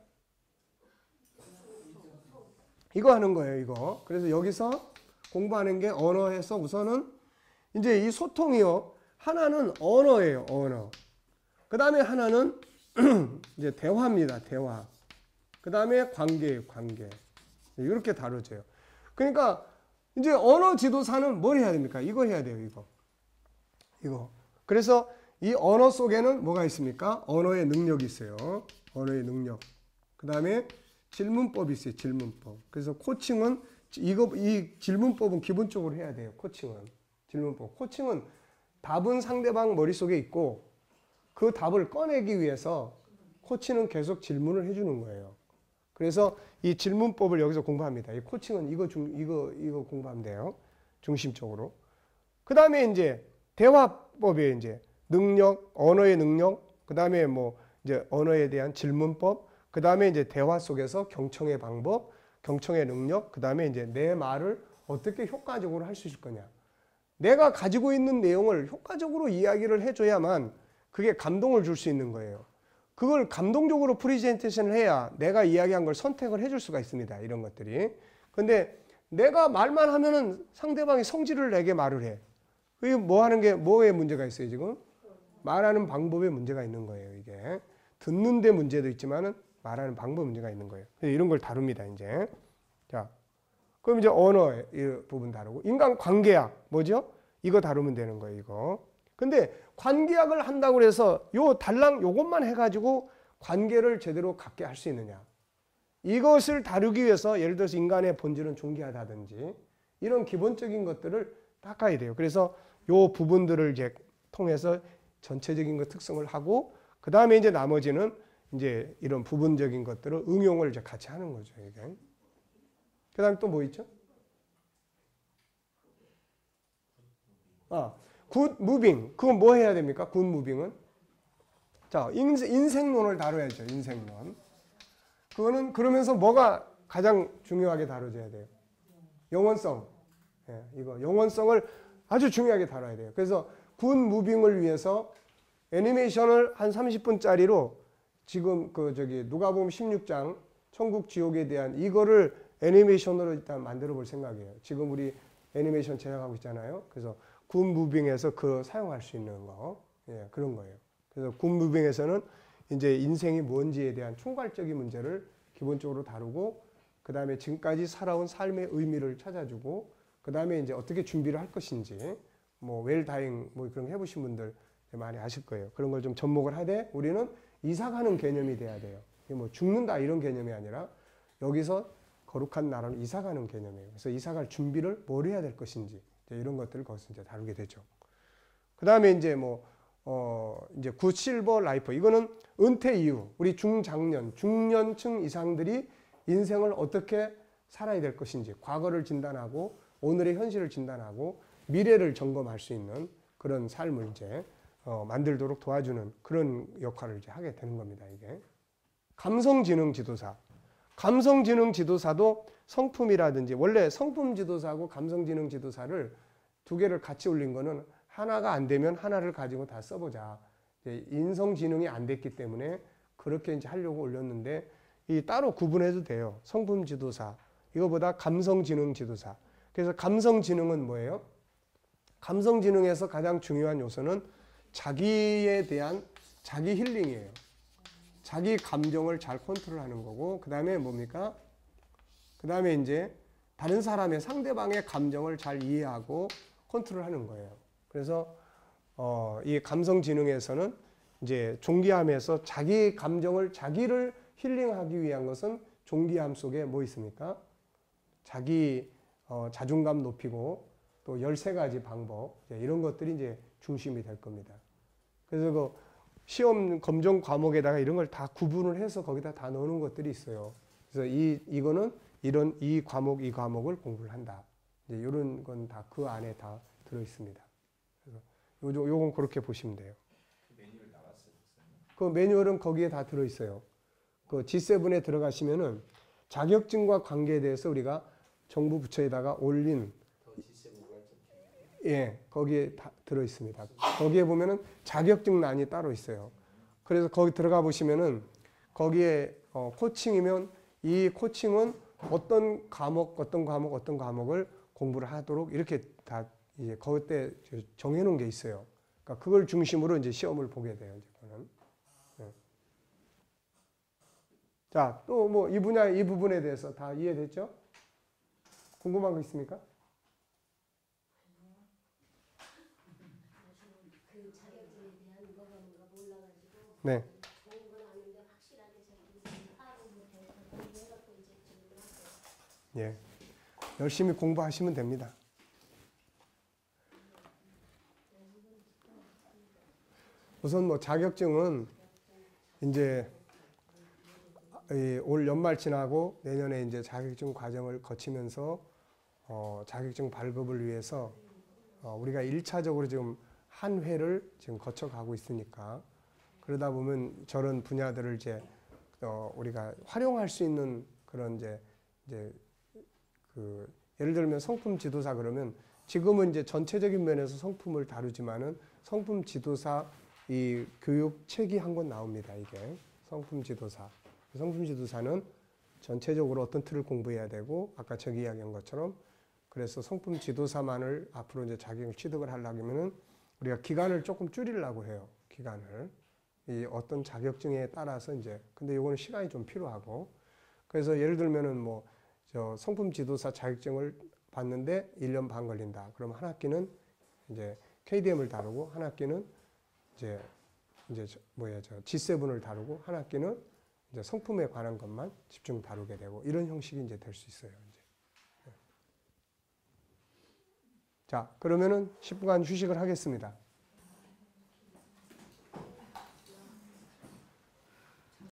이거 하는 거예요, 이거. 그래서 여기서 공부하는 게 언어에서 우선은 이제 이 소통이요. 하나는 언어예요, 언어. 그 다음에 하나는 이제 대화입니다, 대화. 그 다음에 관계예요, 관계. 이렇게 다루져요. 그러니까 이제 언어 지도사는 뭘 해야 됩니까? 이거 해야 돼요, 이거. 그래서 이 언어 속에는 뭐가 있습니까? 언어의 능력이 있어요. 언어의 능력. 그 다음에 질문법이 있어요, 질문법. 그래서 코칭은 이 질문법은 기본적으로 해야 돼요, 코칭은. 질문법. 코칭은 답은 상대방 머릿속에 있고 그 답을 꺼내기 위해서 코치는 계속 질문을 해주는 거예요. 그래서 이 질문법을 여기서 공부합니다. 이 코칭은 이거 공부하면 돼요. 중심적으로. 그 다음에 이제 대화법이에요. 이제 능력, 언어의 능력, 그 다음에 뭐 이제 언어에 대한 질문법, 그 다음에 이제 대화 속에서 경청의 방법, 경청의 능력, 그 다음에 이제 내 말을 어떻게 효과적으로 할 수 있을 거냐. 내가 가지고 있는 내용을 효과적으로 이야기를 해줘야만 그게 감동을 줄 수 있는 거예요. 그걸 감동적으로 프레젠테이션을 해야 내가 이야기한 걸 선택을 해줄 수가 있습니다. 이런 것들이. 근데 내가 말만 하면은 상대방이 성질을 내게 말을 해. 그게 뭐 하는 게, 뭐에 문제가 있어요, 지금? 말하는 방법에 문제가 있는 거예요, 이게. 듣는 데 문제도 있지만은 말하는 방법에 문제가 있는 거예요. 이런 걸 다룹니다, 이제. 자. 그럼 이제 언어 이 부분 다루고, 인간 관계학 뭐죠? 이거 다루면 되는 거예요, 이거. 근데 관계학을 한다고 해서 요것만 해가지고 관계를 제대로 갖게 할 수 있느냐? 이것을 다루기 위해서 예를 들어서 인간의 본질은 존귀하다든지 이런 기본적인 것들을 닦아야 돼요. 그래서 요 부분들을 이제 통해서 전체적인 것 특성을 하고, 그 다음에 이제 나머지는 이제 이런 부분적인 것들을 응용을 이제 같이 하는 거죠, 이게. 그 다음에 또 뭐 있죠? 굿 무빙. 그건 뭐 해야 됩니까? 굿 무빙은? 자, 인생론을 다뤄야죠, 인생론. 그거는 그러면서 뭐가 가장 중요하게 다뤄져야 돼요? 영원성. 예, 이거 영원성을 아주 중요하게 다뤄야 돼요. 그래서 굿 무빙을 위해서 애니메이션을 한 30분짜리로 지금 그 저기 누가복음 16장 천국 지옥에 대한 이거를 애니메이션으로 일단 만들어 볼 생각이에요. 지금 우리 애니메이션 제작하고 있잖아요. 그래서 굿 무빙에서 그 사용할 수 있는 거, 예, 그런 거예요. 그래서 굿 무빙에서는 이제 인생이 뭔지에 대한 총괄적인 문제를 기본적으로 다루고, 그 다음에 지금까지 살아온 삶의 의미를 찾아주고, 그 다음에 이제 어떻게 준비를 할 것인지, 뭐 웰다잉 뭐 그런 거 해보신 분들 많이 아실 거예요. 그런 걸 좀 접목을 하되 우리는 이사가는 개념이 돼야 돼요. 이게 뭐 죽는다 이런 개념이 아니라 여기서 거룩한 나라로 이사가는 개념이에요. 그래서 이사갈 준비를 뭘 해야 될 것인지 이런 것들을 거기서 이제 다루게 되죠. 그 다음에 이제 이제 굿 실버 라이프, 이거는 은퇴 이후 우리 중장년, 중년층 이상들이 인생을 어떻게 살아야 될 것인지 과거를 진단하고 오늘의 현실을 진단하고 미래를 점검할 수 있는 그런 삶을 이제 만들도록 도와주는 그런 역할을 이제 하게 되는 겁니다. 이게 감성지능 지도사. 감성지능 지도사도 성품이라든지, 원래 성품 지도사하고 감성지능 지도사를 두 개를 같이 올린 거는 하나가 안 되면 하나를 가지고 다 써보자. 인성지능이 안 됐기 때문에 그렇게 이제 하려고 올렸는데, 이 따로 구분해도 돼요. 성품 지도사, 이거보다 감성지능 지도사. 그래서 감성지능은 뭐예요? 감성지능에서 가장 중요한 요소는 자기에 대한 자기 힐링이에요. 자기 감정을 잘 컨트롤하는 거고, 그 다음에 뭡니까? 그 다음에 이제 다른 사람의 상대방의 감정을 잘 이해하고 컨트롤하는 거예요. 그래서 이 감성지능에서는 이제 존귀함에서 자기 감정을, 자기를 힐링하기 위한 것은 존귀함 속에 뭐 있습니까? 자기 자존감 높이고 또 13가지 방법, 이런 것들이 이제 중심이 될 겁니다. 그래서 그 시험 검정 과목에다가 이런 걸 다 구분을 해서 거기다 다 넣는 것들이 있어요. 그래서 이거는 이 과목을 공부를 한다. 이제 이런 건 다 그 안에 다 들어 있습니다. 그래서 요건 그렇게 보시면 돼요. 그 매뉴얼 나왔어요, 목사님? 그 매뉴얼은 거기에 다 들어 있어요. 그 G7에 들어가시면은 자격증과 관계에 대해서 우리가 정부 부처에다가 올린, 예, 거기에 다 들어 있습니다. 거기에 보면은 자격증란이 따로 있어요. 그래서 거기 들어가 보시면은 거기에 코칭이면 이 코칭은 어떤 과목을 공부를 하도록 이렇게 다 이제 그때 정해 놓은 게 있어요. 그러니까 그걸 중심으로 이제 시험을 보게 돼요. 이제 그거는. 네. 자, 또 뭐 이 부분에 대해서 다 이해됐죠? 궁금한 거 있습니까? 그 자격증에 대한 뭐가 몰라가지고 네. 좋은 건 아닌데 확실하게 제가 파악을 못해서 공부해갖고 이제 질문을 했어요. 예. 열심히 공부하시면 됩니다. 우선 뭐 자격증은 이제 올 연말 지나고 내년에 이제 자격증 과정을 거치면서 자격증 발급을 위해서 우리가 1차적으로 지금 한 회를 지금 거쳐가고 있으니까, 그러다 보면 저런 분야들을 이제 우리가 활용할 수 있는 그런 이제 그 예를 들면 성품 지도사 그러면 지금은 이제 전체적인 면에서 성품을 다루지만은 성품 지도사 이 교육 책이 한 권 나옵니다. 이게 성품 지도사. 성품 지도사는 전체적으로 어떤 틀을 공부해야 되고, 아까 저기 이야기한 것처럼, 그래서 성품 지도사만을 앞으로 이제 자격을 취득을 하려면은 우리가 기간을 조금 줄이려고 해요. 기간을. 이 어떤 자격증에 따라서 이제, 근데 이거는 시간이 좀 필요하고, 그래서 예를 들면은 뭐 저 성품 지도사 자격증을 받는데 1년 반 걸린다. 그럼 한 학기는 이제 KDM을 다루고, 한 학기는 이제 G7을 다루고, 한 학기는 이제 성품에 관한 것만 집중 다루게 되고, 이런 형식이 이제 될 수 있어요. 이제. 자, 그러면은 10분간 휴식을 하겠습니다.